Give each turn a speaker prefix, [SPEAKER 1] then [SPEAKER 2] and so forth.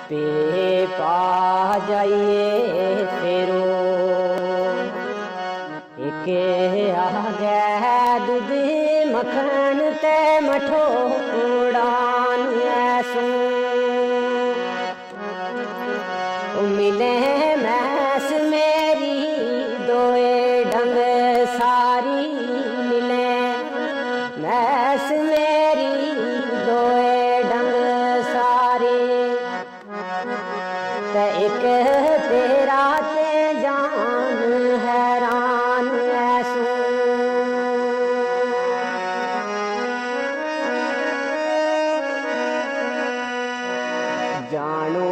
[SPEAKER 1] पे पा जाइए फेरो एक आ गया दूध मखन ते मठो उड़ान ऐसो मिले मैस मेरी दोए ढंग सारी मिले मैस मेरी दोए ढंग सारी ते एक तेरा ते जान हैरान ऐसो जानू